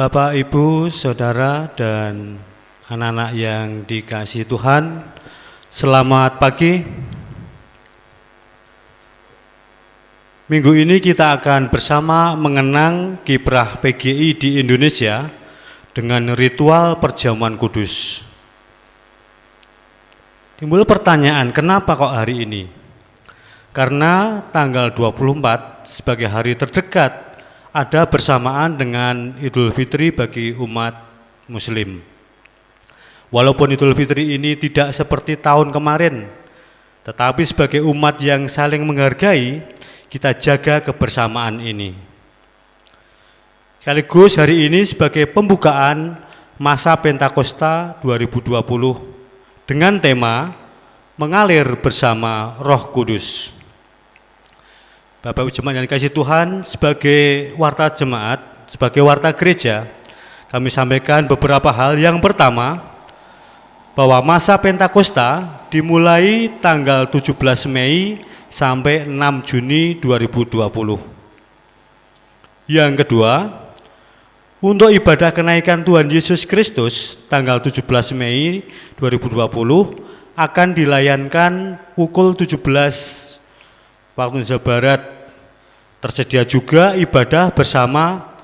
Bapak, Ibu, Saudara, dan anak-anak yang dikasihi Tuhan, selamat pagi. Minggu ini kita akan bersama mengenang kiprah PGI di Indonesia dengan ritual perjamuan kudus. Timbul pertanyaan, kenapa kok hari ini? Karena tanggal 24 sebagai hari terdekat ada bersamaan dengan Idul Fitri bagi umat Muslim. Walaupun Idul Fitri ini tidak seperti tahun kemarin, tetapi sebagai umat yang saling menghargai, kita jaga kebersamaan ini. Sekaligus hari ini sebagai pembukaan masa Pentakosta 2020 dengan tema Mengalir Bersama Roh Kudus. Bapak Ibu Jemaat yang dikasihi Tuhan, sebagai warta jemaat, sebagai warta gereja, kami sampaikan beberapa hal. Yang pertama, bahwa masa Pentakosta dimulai tanggal 17 Mei sampai 6 Juni 2020. Yang kedua, untuk ibadah kenaikan Tuhan Yesus Kristus tanggal 17 Mei 2020 akan dilayankan pukul 17 waktu Indonesia Barat. Tersedia juga ibadah bersama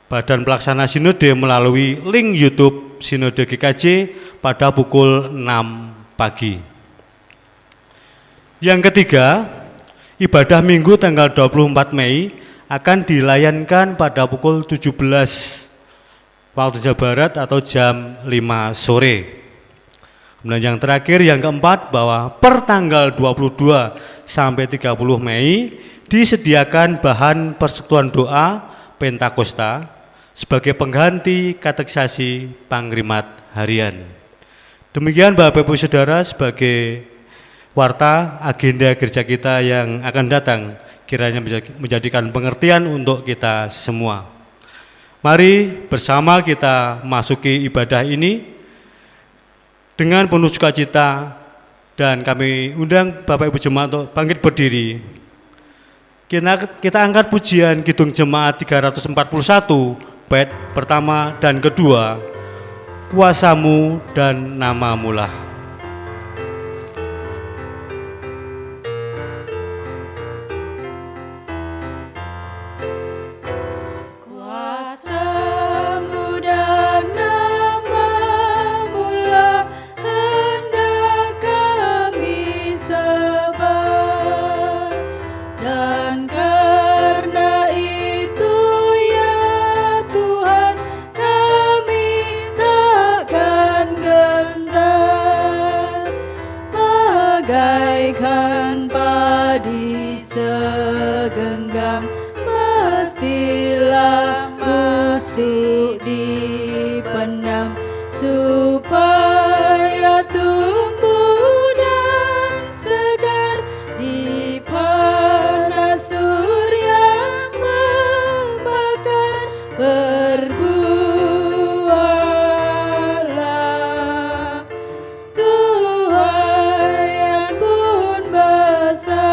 Badan Pelaksana Sinode melalui link YouTube Sinode GKJ pada pukul 6 pagi. Yang ketiga, ibadah Minggu tanggal 24 Mei akan dilayankan pada pukul 17 waktu Indonesia Barat atau jam 5 sore. Kemudian yang terakhir, yang keempat, bahwa per tanggal 22 sampai 30 Mei disediakan bahan persekutuan doa Pentakosta sebagai pengganti katekisasi Pangrimat harian. Demikian Bapak Ibu Saudara, sebagai warta agenda gereja kita yang akan datang, kiranya menjadikan pengertian untuk kita semua. Mari bersama kita masuki ibadah ini dengan penuh sukacita, dan kami undang Bapak Ibu Jemaat untuk bangkit berdiri. Kita angkat pujian Kidung Jemaat 341, bait pertama dan kedua, Kuasamu dan Namamu-lah. Segenggam mestilah musuh dipendam, supaya tumbuh dan segar di panas surya membakar. Berbuahlah, Tuhan pun besar.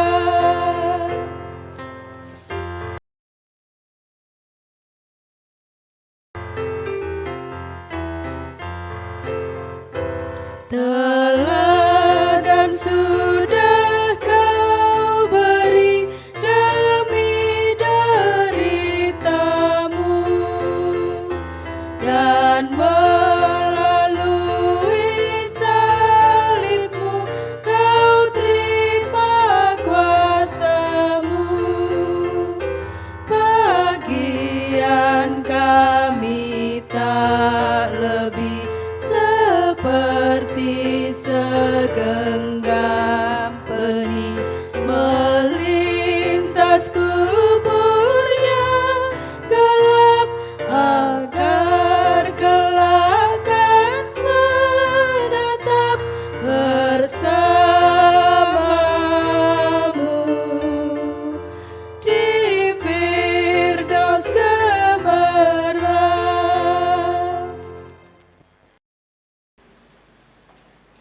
Teladan sudah kau beri demi deritamu, dan melalui salibmu kau terima kuasamu. Bagian kami tak lebih seperti segenggam benih melintas kubur yang gelap, agar kelak kan menetap bersamamu di Firdaus gemerlap.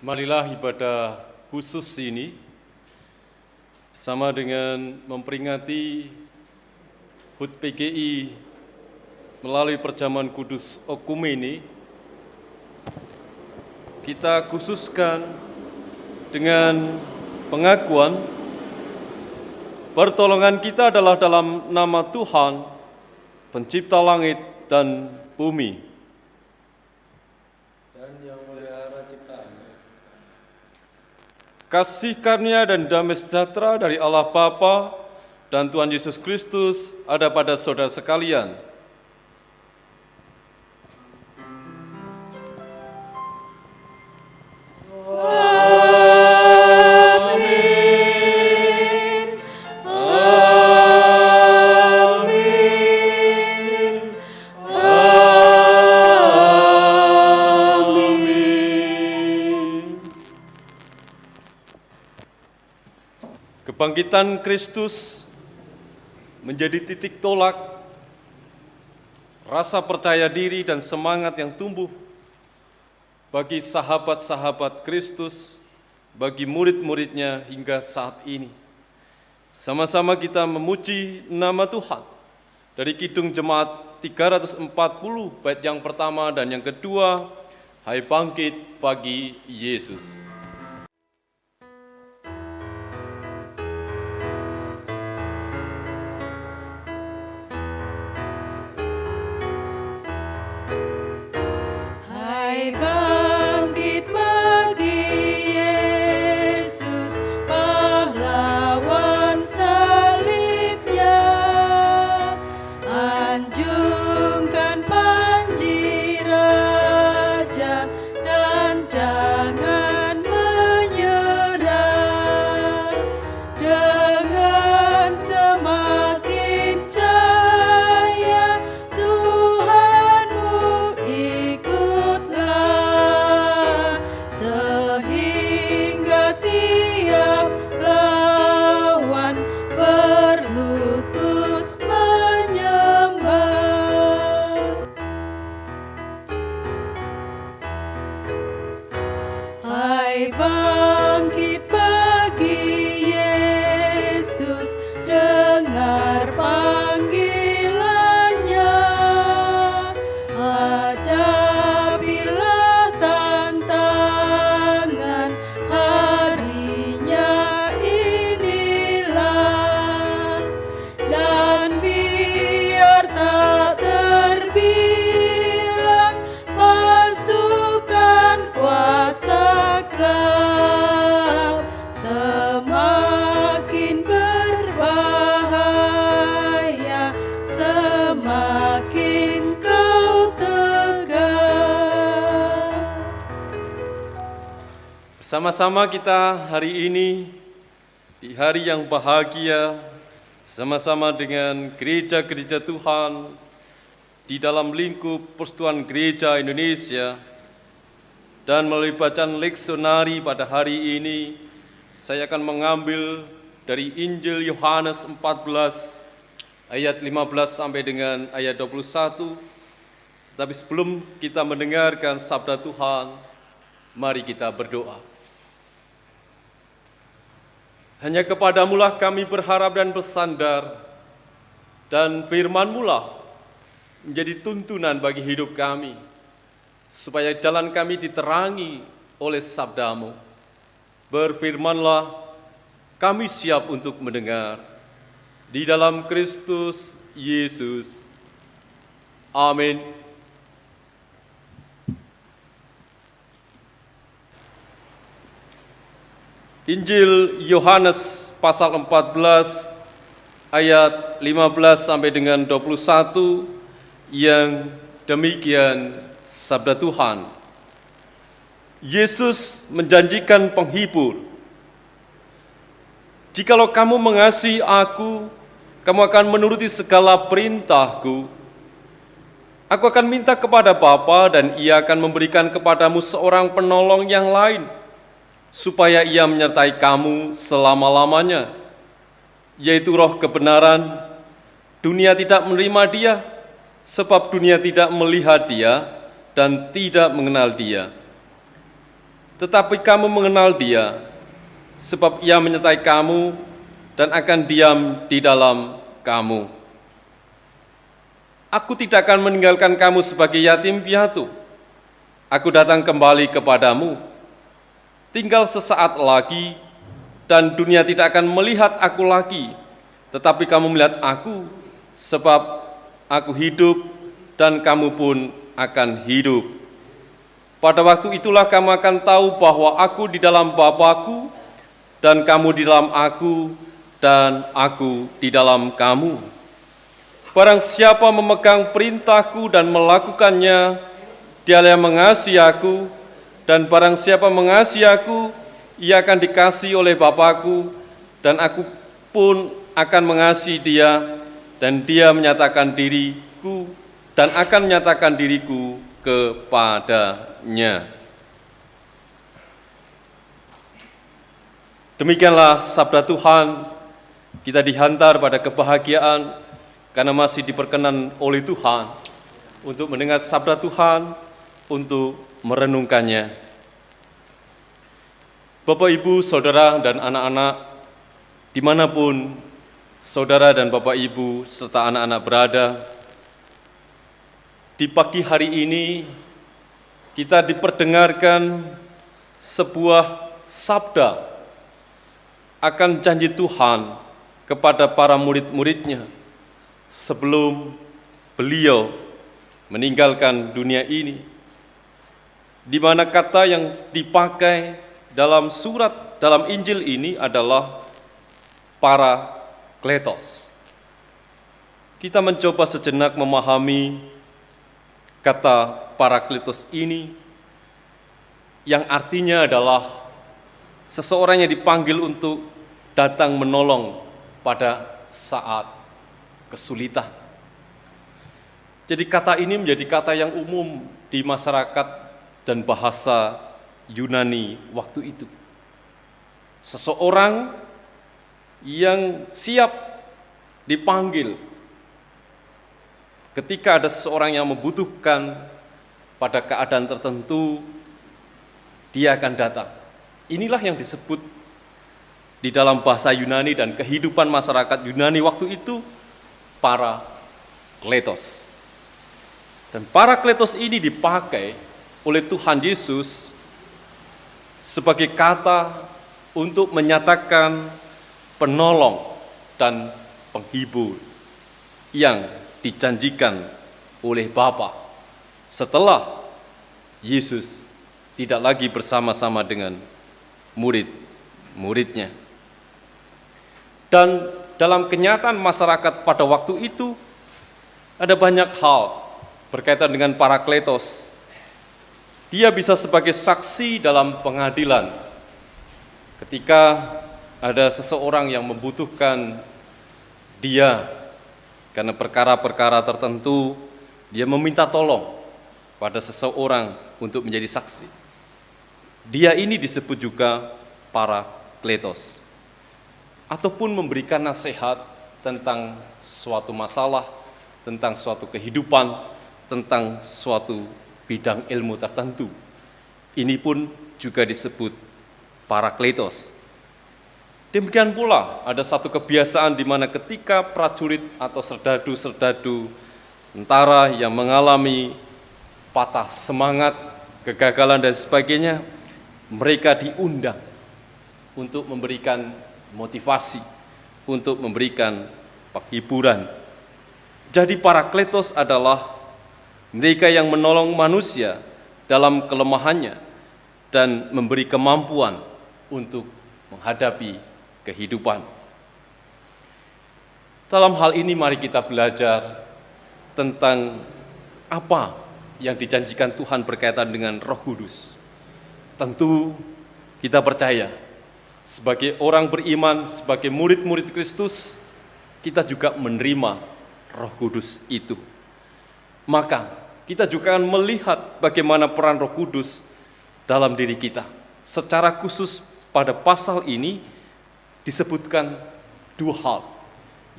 Marilah ibadah khusus ini sama dengan memperingati HUT PGI melalui perjamuan kudus Okumene, kita khususkan dengan pengakuan pertolongan kita adalah dalam nama Tuhan, pencipta langit dan bumi. Kasih karunia dan damai sejahtera dari Allah Bapa dan Tuhan Yesus Kristus ada pada saudara sekalian. Amin. Amin. Amin. Kebangkitan Kristus menjadi titik tolak rasa percaya diri dan semangat yang tumbuh bagi sahabat-sahabat Kristus, bagi murid-muridnya hingga saat ini. Sama-sama kita memuji nama Tuhan dari Kidung Jemaat 340 bait yang pertama dan yang kedua, Hai bangkit pagi Yesus. Hai bangkit pagi Yesus, pahlawan salibnya, anjungkan panji raja dan jangan Sama-sama kita hari ini, di hari yang bahagia, sama-sama dengan gereja-gereja Tuhan, di dalam lingkup Persekutuan Gereja Indonesia, dan melalui bacaan leksionari pada hari ini, saya akan mengambil dari Injil Yohanes 14, ayat 15 sampai dengan ayat 21. Tapi sebelum kita mendengarkan sabda Tuhan, mari kita berdoa. Hanya kepadamu-lah kami berharap dan bersandar, dan firman-Mu-lah menjadi tuntunan bagi hidup kami, supaya jalan kami diterangi oleh sabda-Mu. Berfirmanlah, kami siap untuk mendengar. Di dalam Kristus Yesus. Amin. Injil Yohanes pasal 14 ayat 15 sampai dengan 21 yang demikian sabda Tuhan. Yesus menjanjikan penghibur. Jikalau kamu mengasihi aku, kamu akan menuruti segala perintahku. Aku akan minta kepada Bapa dan Ia akan memberikan kepadamu seorang penolong yang lain, supaya Ia menyertai kamu selama-lamanya, yaitu Roh kebenaran. Dunia tidak menerima Dia, sebab dunia tidak melihat Dia dan tidak mengenal Dia. Tetapi kamu mengenal Dia, sebab Ia menyertai kamu dan akan diam di dalam kamu. Aku tidak akan meninggalkan kamu sebagai yatim piatu. Aku datang kembali kepadamu. Tinggal sesaat lagi, dan dunia tidak akan melihat aku lagi, tetapi kamu melihat aku, sebab aku hidup, dan kamu pun akan hidup. Pada waktu itulah kamu akan tahu bahwa aku di dalam Bapa-Ku, dan kamu di dalam aku, dan aku di dalam kamu. Barang siapa memegang perintahku dan melakukannya, dialah yang mengasihi aku, dan barang siapa mengasihi aku, ia akan dikasihi oleh Bapa-Ku, dan aku pun akan mengasihi dia, dan dia menyatakan diriku, dan akan menyatakan diriku kepadanya. Demikianlah sabda Tuhan. Kita dihantar pada kebahagiaan karena masih diperkenan oleh Tuhan untuk mendengar sabda Tuhan, untuk merenungkannya. Bapak, Ibu, Saudara, dan anak-anak, dimanapun Saudara dan Bapak, Ibu, serta anak-anak berada, di pagi hari ini kita diperdengarkan sebuah sabda akan janji Tuhan kepada para murid-muridnya sebelum beliau meninggalkan dunia ini, di mana kata yang dipakai dalam Injil ini adalah parakletos. Kita mencoba sejenak memahami kata parakletos ini, yang artinya adalah seseorang yang dipanggil untuk datang menolong pada saat kesulitan. Jadi kata ini menjadi kata yang umum di masyarakat dan bahasa Yunani waktu itu. Seseorang yang siap dipanggil ketika ada seseorang yang membutuhkan pada keadaan tertentu, dia akan datang. Inilah yang disebut di dalam bahasa Yunani dan kehidupan masyarakat Yunani waktu itu parakletos. Dan parakletos ini dipakai oleh Tuhan Yesus sebagai kata untuk menyatakan penolong dan penghibur yang dijanjikan oleh Bapa setelah Yesus tidak lagi bersama-sama dengan murid-muridnya. Dan dalam kenyataan masyarakat pada waktu itu ada banyak hal berkaitan dengan parakletos. Dia bisa sebagai saksi dalam pengadilan Ketika ada seseorang yang membutuhkan dia karena perkara-perkara tertentu, dia meminta tolong pada seseorang untuk menjadi saksi. Dia ini disebut juga parakletos, ataupun memberikan nasihat tentang suatu masalah, tentang suatu kehidupan, tentang suatu bidang ilmu tertentu. Ini pun juga disebut parakletos. Demikian pula ada satu kebiasaan di mana ketika prajurit atau serdadu-serdadu tentara yang mengalami patah semangat, kegagalan dan sebagainya, mereka diundang untuk memberikan motivasi, untuk memberikan penghiburan. Jadi parakletos adalah mereka yang menolong manusia dalam kelemahannya dan memberi kemampuan untuk menghadapi kehidupan. Dalam hal ini mari kita belajar tentang apa yang dijanjikan Tuhan berkaitan dengan Roh Kudus. Tentu kita percaya sebagai orang beriman, sebagai murid-murid Kristus, kita juga menerima Roh Kudus itu. Maka kita juga akan melihat bagaimana peran Roh Kudus dalam diri kita. Secara khusus pada pasal ini disebutkan dua hal.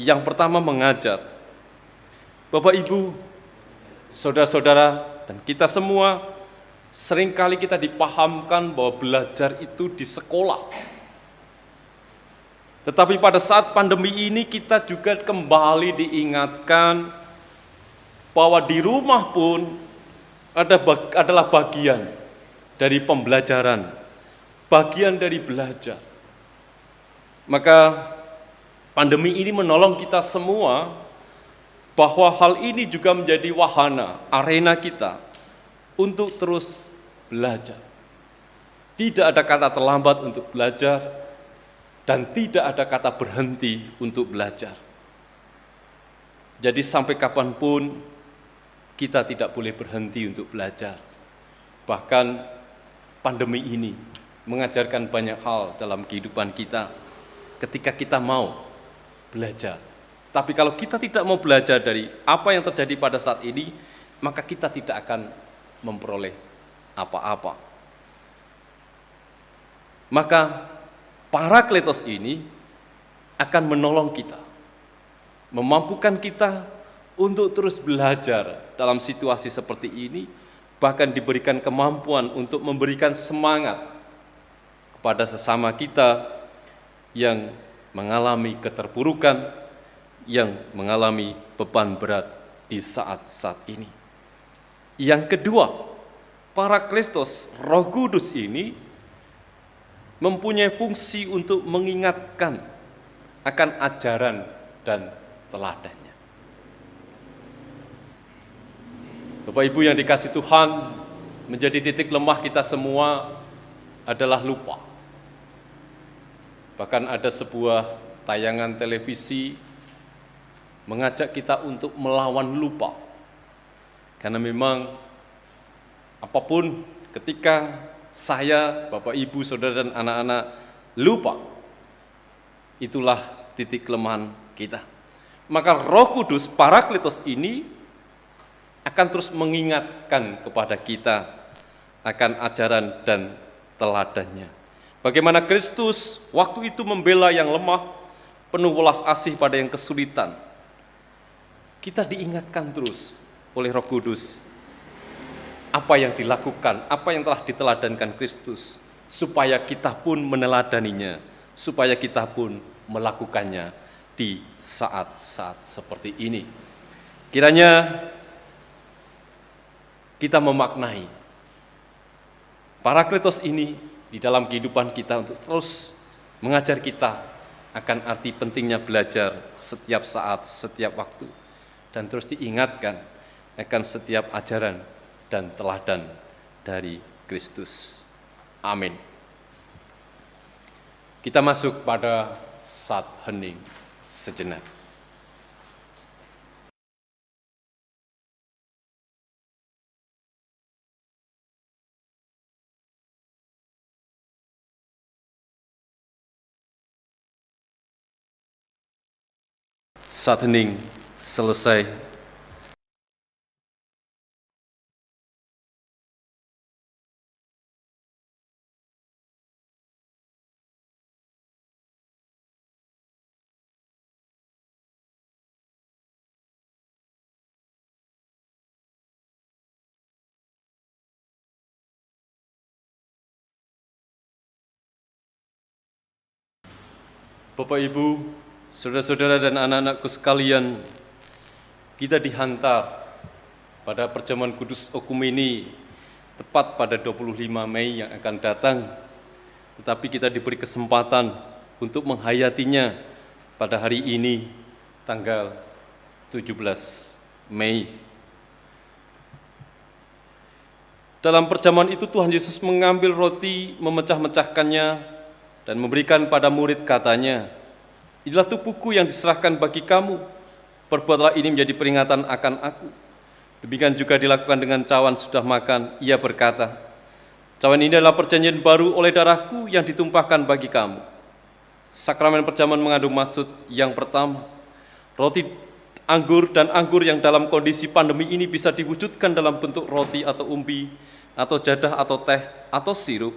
Yang pertama mengajar. Bapak, Ibu, saudara-saudara, dan kita semua seringkali kita dipahamkan bahwa belajar itu di sekolah. Tetapi pada saat pandemi ini kita juga kembali diingatkan bahwa di rumah pun adalah bagian dari pembelajaran, bagian dari belajar. Maka pandemi ini menolong kita semua bahwa hal ini juga menjadi wahana, arena kita untuk terus belajar. Tidak ada kata terlambat untuk belajar dan tidak ada kata berhenti untuk belajar. Jadi sampai kapanpun kita tidak boleh berhenti untuk belajar. Bahkan pandemi ini mengajarkan banyak hal dalam kehidupan kita ketika kita mau belajar. Tapi kalau kita tidak mau belajar dari apa yang terjadi pada saat ini, maka kita tidak akan memperoleh apa-apa. Maka parakletos ini akan menolong kita, memampukan kita untuk terus belajar dalam situasi seperti ini, bahkan diberikan kemampuan untuk memberikan semangat kepada sesama kita yang mengalami keterpurukan, yang mengalami beban berat di saat-saat ini. Yang kedua, parakletos, Roh Kudus ini mempunyai fungsi untuk mengingatkan akan ajaran dan teladannya. Bapak Ibu yang dikasihi Tuhan, menjadi titik lemah kita semua adalah lupa. Bahkan ada sebuah tayangan televisi mengajak kita untuk melawan lupa. Karena memang apapun ketika saya, Bapak, Ibu, Saudara, dan anak-anak lupa, itulah titik kelemahan kita. Maka Roh Kudus, Parakletos ini akan terus mengingatkan kepada kita akan ajaran dan teladannya. Bagaimana Kristus waktu itu membela yang lemah, penuh welas asih pada yang kesulitan. Kita diingatkan terus oleh Roh Kudus apa yang dilakukan, apa yang telah diteladankan Kristus, supaya kita pun meneladaninya, supaya kita pun melakukannya di saat-saat seperti ini. Kiranya kita memaknai Parakletos ini di dalam kehidupan kita untuk terus mengajar kita akan arti pentingnya belajar setiap saat, setiap waktu, dan terus diingatkan akan setiap ajaran dan teladan dari Kristus. Amin. Kita masuk pada saat hening sejenak. Saat hening selesai. Bapak Ibu, saudara-saudara dan anak-anakku sekalian, kita dihantar pada perjamuan kudus Okumeni tepat pada 25 Mei yang akan datang. Tetapi kita diberi kesempatan untuk menghayatinya pada hari ini, tanggal 17 Mei. Dalam perjamuan itu Tuhan Yesus mengambil roti, memecah-mecahkannya, dan memberikan pada murid, katanya, "Inilah tubuhku yang diserahkan bagi kamu, perbuatlah ini menjadi peringatan akan aku." Demikian juga dilakukan dengan cawan sudah makan. Ia berkata, "Cawan ini adalah perjanjian baru oleh darahku yang ditumpahkan bagi kamu." Sakramen perjamuan mengandung maksud yang pertama, roti anggur dan anggur yang dalam kondisi pandemi ini bisa diwujudkan dalam bentuk roti atau umbi, atau jadah atau teh atau sirup,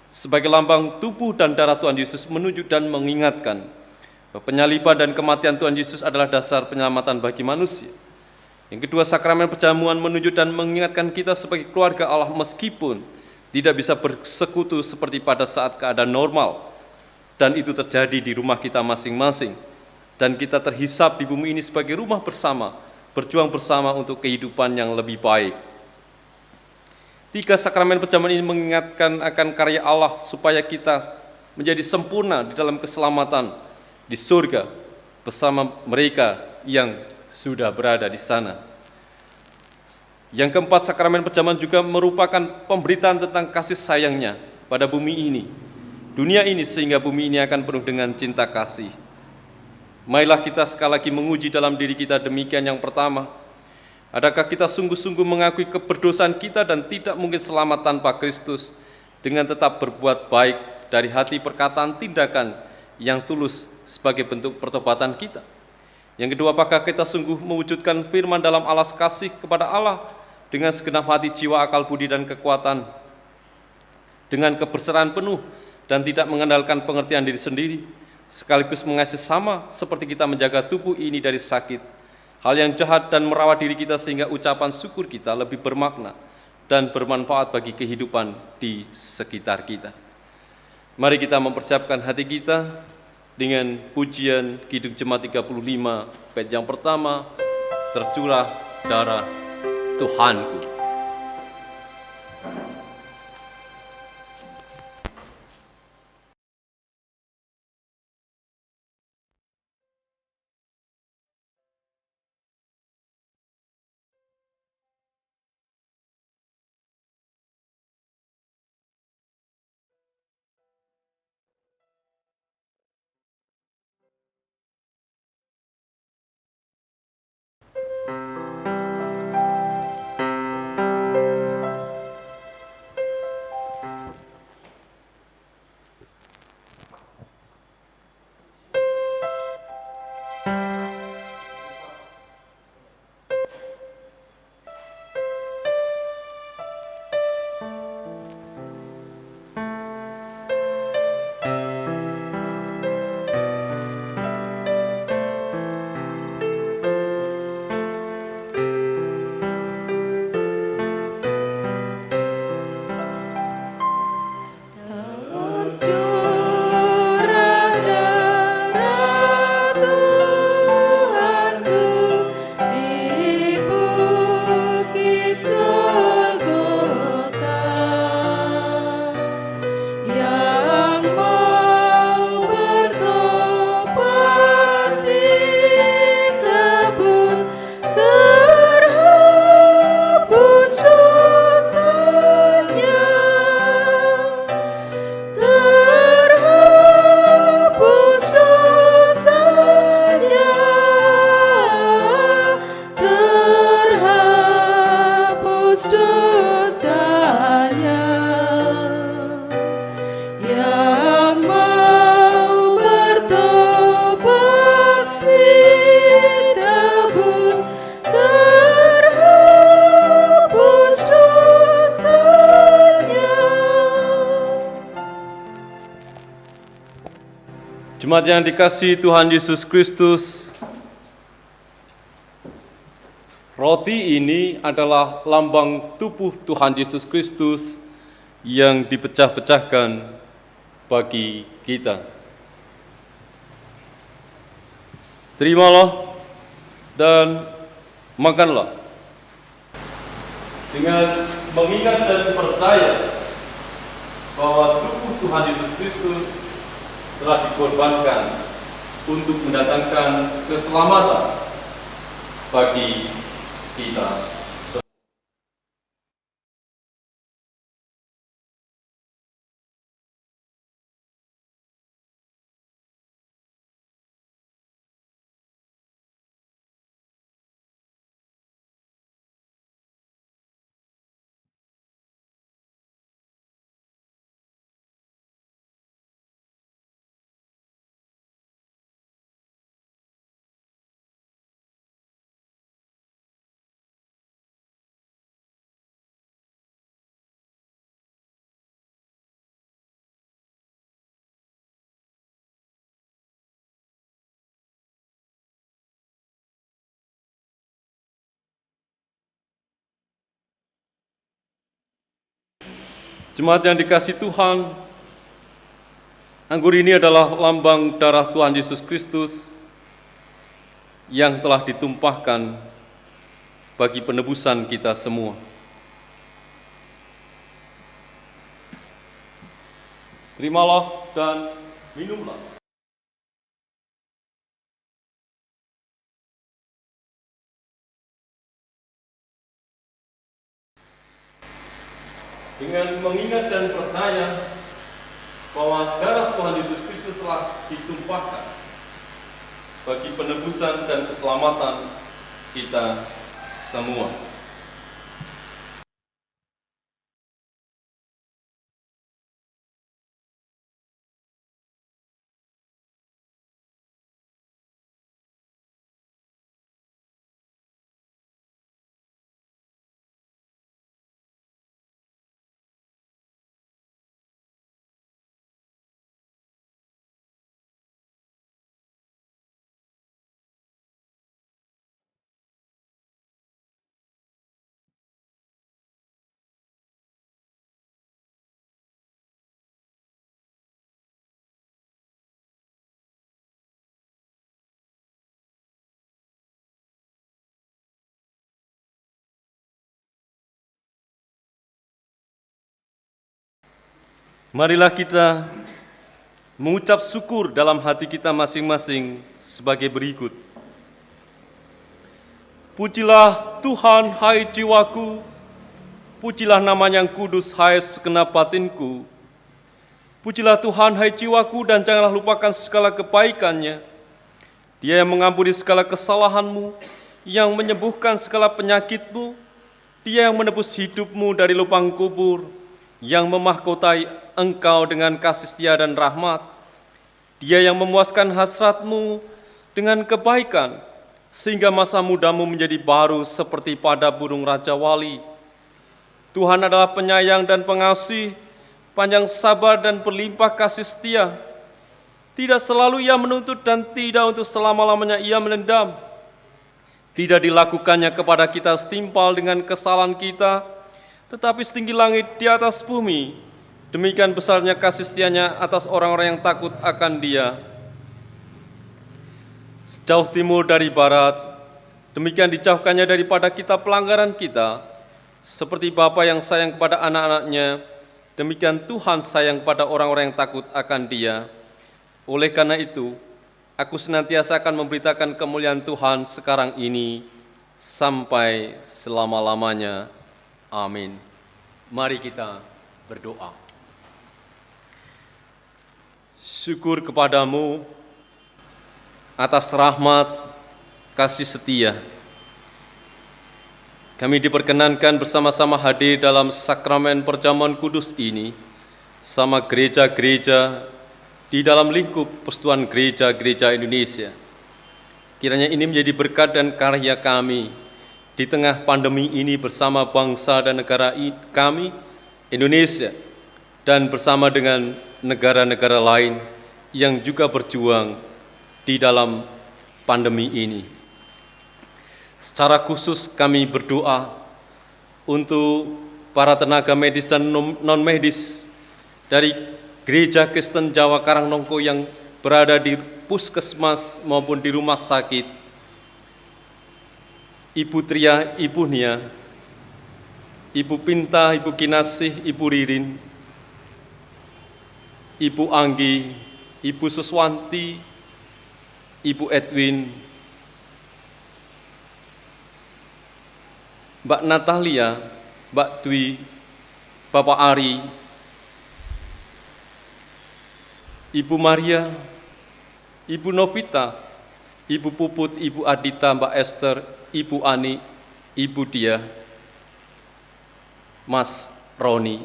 sebagai lambang tubuh dan darah Tuhan Yesus, menunjuk dan mengingatkan bahwa penyaliban dan kematian Tuhan Yesus adalah dasar penyelamatan bagi manusia. Yang kedua, sakramen perjamuan menunjuk dan mengingatkan kita sebagai keluarga Allah meskipun tidak bisa bersekutu seperti pada saat keadaan normal, dan itu terjadi di rumah kita masing-masing, dan kita terhisap di bumi ini sebagai rumah bersama, berjuang bersama untuk kehidupan yang lebih baik. Tiga, sakramen perjamuan ini mengingatkan akan karya Allah supaya kita menjadi sempurna di dalam keselamatan di surga bersama mereka yang sudah berada di sana. Yang keempat, sakramen perjamuan juga merupakan pemberitaan tentang kasih sayangnya pada bumi ini, dunia ini, sehingga bumi ini akan penuh dengan cinta kasih. Marilah kita sekali lagi menguji dalam diri kita demikian. Yang pertama, adakah kita sungguh-sungguh mengakui keberdosaan kita dan tidak mungkin selamat tanpa Kristus, dengan tetap berbuat baik dari hati, perkataan, tindakan yang tulus sebagai bentuk pertobatan kita? Yang kedua, apakah kita sungguh mewujudkan firman dalam alas kasih kepada Allah dengan segenap hati, jiwa, akal, budi, dan kekuatan, dengan keberseraan penuh dan tidak mengandalkan pengertian diri sendiri, sekaligus mengasihi sama seperti kita menjaga tubuh ini dari sakit, hal yang jahat, dan merawat diri kita sehingga ucapan syukur kita lebih bermakna dan bermanfaat bagi kehidupan di sekitar kita. Mari kita mempersiapkan hati kita dengan pujian Kidung Jemaat 35, bait yang pertama, "Tercurah darah Tuhanku." Jemaat yang dikasihi Tuhan Yesus Kristus, roti ini adalah lambang tubuh Tuhan Yesus Kristus yang dipecah-pecahkan bagi kita. Terimalah dan makanlah. Dengan mengingat dan percaya bahwa tubuh Tuhan Yesus Kristus telah dikorbankan untuk mendatangkan keselamatan bagi kita. Jemaat yang dikasihi Tuhan, anggur ini adalah lambang darah Tuhan Yesus Kristus yang telah ditumpahkan bagi penebusan kita semua. Terimalah dan minumlah. Dengan mengingat dan percaya bahwa darah Tuhan Yesus Kristus telah ditumpahkan bagi penebusan dan keselamatan kita semua. Marilah kita mengucap syukur dalam hati kita masing-masing sebagai berikut. Pujilah Tuhan, hai jiwaku, pujilah nama-Nya yang kudus, hai segenap batinku. Pujilah Tuhan, hai jiwaku, dan janganlah lupakan segala kebaikan-Nya. Dia yang mengampuni segala kesalahanmu, yang menyembuhkan segala penyakitmu, Dia yang menebus hidupmu dari lubang kubur, yang memahkotai engkau dengan kasih setia dan rahmat. Dia yang memuaskan hasratmu dengan kebaikan, sehingga masa mudamu menjadi baru seperti pada burung Raja Wali. Tuhan adalah penyayang dan pengasih, panjang sabar dan berlimpah kasih setia. Tidak selalu Ia menuntut dan tidak untuk selama-lamanya Ia menendam. Tidak dilakukannya kepada kita setimpal dengan kesalahan kita, tetapi setinggi langit di atas bumi, demikian besarnya kasih setia-Nya atas orang-orang yang takut akan Dia. Sejauh timur dari barat, demikian dijauhkannya daripada kita pelanggaran kita. Seperti Bapa yang sayang kepada anak-anaknya, demikian Tuhan sayang kepada orang-orang yang takut akan Dia. Oleh karena itu, aku senantiasa akan memberitakan kemuliaan Tuhan sekarang ini sampai selama-lamanya. Amin. Mari kita berdoa. Syukur kepadamu atas rahmat, kasih setia. Kami diperkenankan bersama-sama hadir dalam sakramen perjamuan kudus ini, sama gereja-gereja di dalam lingkup Persekutuan Gereja-Gereja Indonesia. Kiranya ini menjadi berkat dan karya kami di tengah pandemi ini bersama bangsa dan negara kami, Indonesia, dan bersama dengan negara-negara lain yang juga berjuang di dalam pandemi ini. Secara khusus kami berdoa untuk para tenaga medis dan non-medis dari Gereja Kristen Jawa Karangnongko yang berada di puskesmas maupun di rumah sakit, Ibu Tria, Ibu Nia, Ibu Pinta, Ibu Kinasih, Ibu Ririn, Ibu Anggi, Ibu Suswanti, Ibu Edwin, Mbak Natalia, Mbak Dwi, Bapak Ari, Ibu Maria, Ibu Novita, Ibu Puput, Ibu Adita, Mbak Esther, Ibu Ani, Ibu Dia, Mas Roni.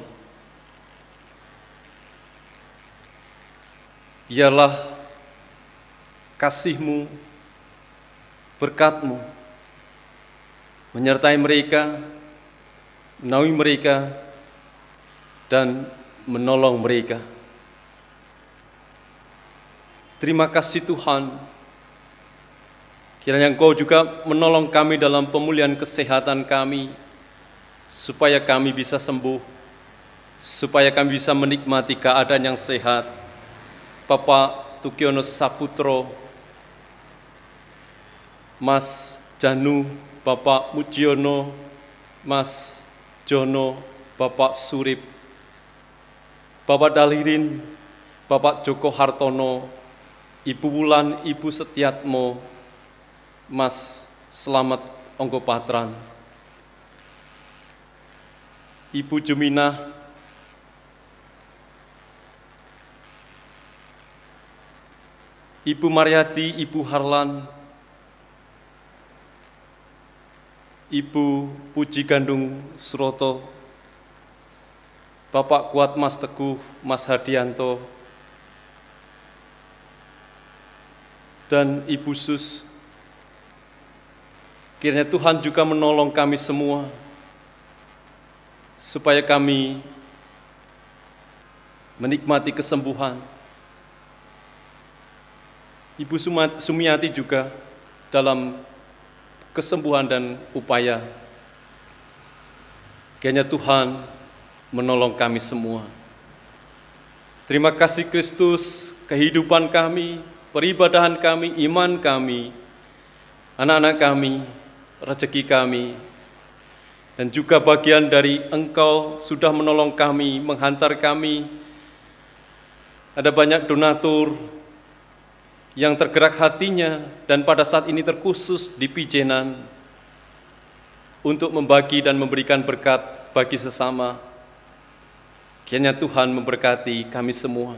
Biarlah kasih-Mu, berkat-Mu menyertai mereka, menaungi mereka, dan menolong mereka. Terima kasih Tuhan, kiranya Engkau juga menolong kami dalam pemulihan kesehatan kami, supaya kami bisa sembuh, supaya kami bisa menikmati keadaan yang sehat. Bapak Tukiono Saputro, Mas Janu, Bapak Mujiono, Mas Jono, Bapak Surip, Bapak Dalirin, Bapak Joko Hartono, Ibu Wulan, Ibu Setiatmo, Mas Slamet Onggopatran, Ibu Juminah, Ibu Mariati, Ibu Harlan, Ibu Puji Gandung Suroto, Bapak Kuat Mas Teguh, Mas Hadianto, dan Ibu Sus. Kiranya Tuhan juga menolong kami semua, supaya kami menikmati kesembuhan. Ibu Sumiati juga dalam kesembuhan dan upaya. Kiranya Tuhan menolong kami semua. Terima kasih Kristus, kehidupan kami, peribadahan kami, iman kami, anak-anak kami, rezeki kami, dan juga bagian dari Engkau sudah menolong kami, menghantar kami. Ada banyak donatur yang tergerak hatinya dan pada saat ini terkhusus di Pijenan untuk membagi dan memberikan berkat bagi sesama. Kiranya Tuhan memberkati kami semua,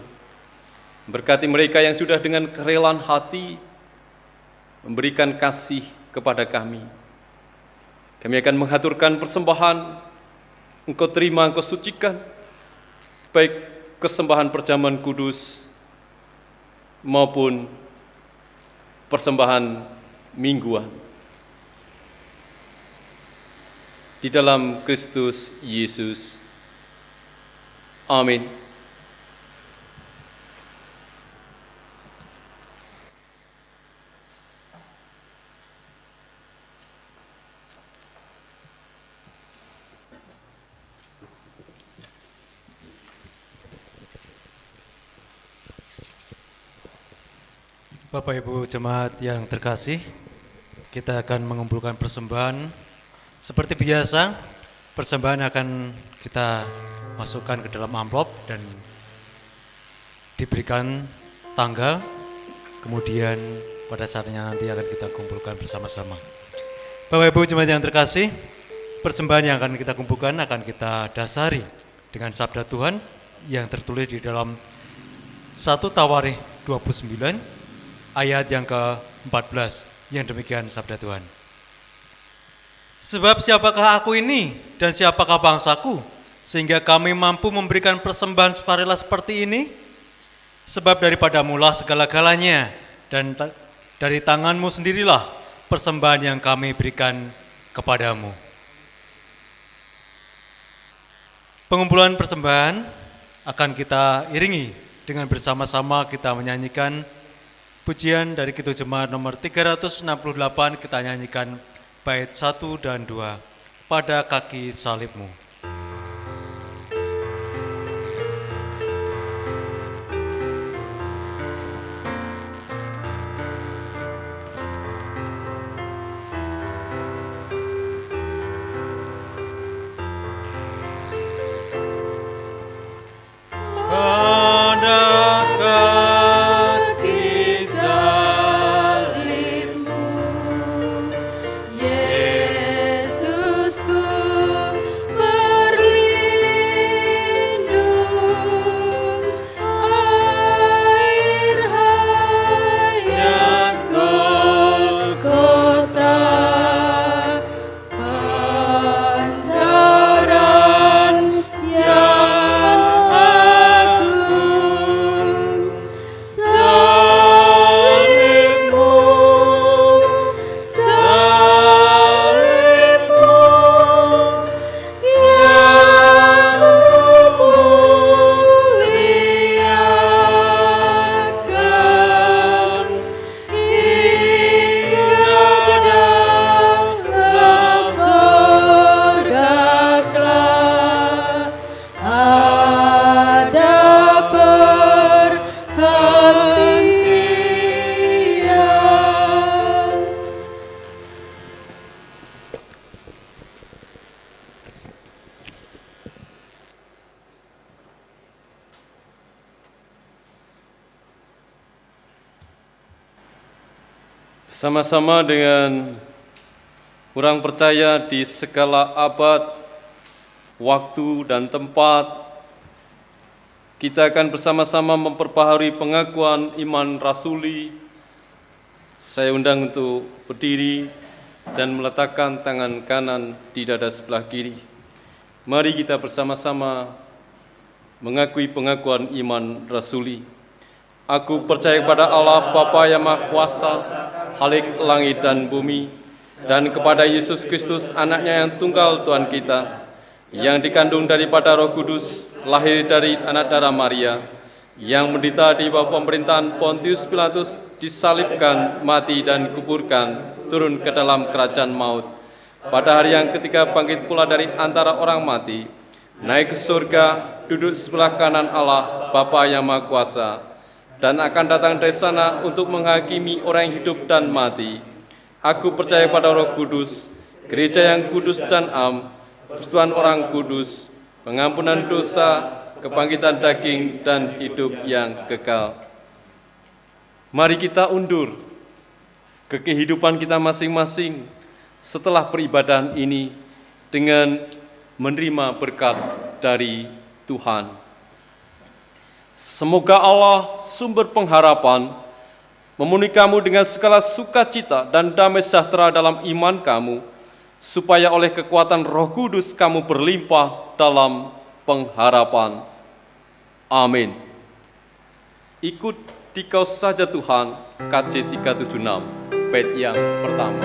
memberkati mereka yang sudah dengan kerelaan hati memberikan kasih kepada kami. Kami akan mengaturkan persembahan, Engkau terima, Engkau sucikan, baik kesembahan perjamuan kudus maupun persembahan mingguan. Di dalam Kristus Yesus. Amin. Bapak Ibu jemaat yang terkasih, kita akan mengumpulkan persembahan. Seperti biasa, persembahan akan kita masukkan ke dalam amplop dan diberikan tanggal, kemudian pada saatnya nanti akan kita kumpulkan bersama-sama. Bapak Ibu jemaat yang terkasih, persembahan yang akan kita kumpulkan akan kita dasari dengan sabda Tuhan yang tertulis di dalam 1 Tawarikh 29 ayat yang ke-14, yang demikian sabda Tuhan. Sebab siapakah aku ini dan siapakah bangsaku, sehingga kami mampu memberikan persembahan sukarela seperti ini? Sebab daripadamu-lah segala-galanya, dan dari tanganmu sendirilah persembahan yang kami berikan kepadamu. Pengumpulan persembahan akan kita iringi dengan bersama-sama kita menyanyikan pujian dari Kidung Jemaat nomor 368, kita nyanyikan bait 1 dan 2, Pada Kaki Salibmu. Sama-sama dengan orang percaya di segala abad, waktu dan tempat, kita akan bersama-sama memperbaharui pengakuan iman rasuli. Saya undang untuk berdiri dan meletakkan tangan kanan di dada sebelah kiri. Mari kita bersama-sama mengakui pengakuan iman rasuli. Aku percaya kepada Allah Bapa yang Maha Kuasa, Khalik langit dan bumi, dan kepada Yesus Kristus, anaknya yang tunggal Tuhan kita, yang dikandung daripada Roh Kudus, lahir dari anak darah Maria, yang menderita di bawah pemerintahan Pontius Pilatus, disalibkan, mati dan kuburkan, turun ke dalam kerajaan maut. Pada hari yang ketiga bangkit pula dari antara orang mati, naik ke surga, duduk sebelah kanan Allah Bapa yang Maha Kuasa, dan akan datang dari sana untuk menghakimi orang yang hidup dan mati. Aku percaya pada Roh Kudus, gereja yang kudus dan am, persekutuan orang kudus, pengampunan dosa, kebangkitan daging, dan hidup yang kekal. Mari kita undur ke kehidupan kita masing-masing setelah peribadahan ini dengan menerima berkat dari Tuhan. Semoga Allah, sumber pengharapan, memenuhi kamu dengan segala sukacita dan damai sejahtera dalam iman kamu, supaya oleh kekuatan Roh Kudus kamu berlimpah dalam pengharapan. Amin. Ikut Dikau Saja Tuhan, KC 376, bait yang pertama.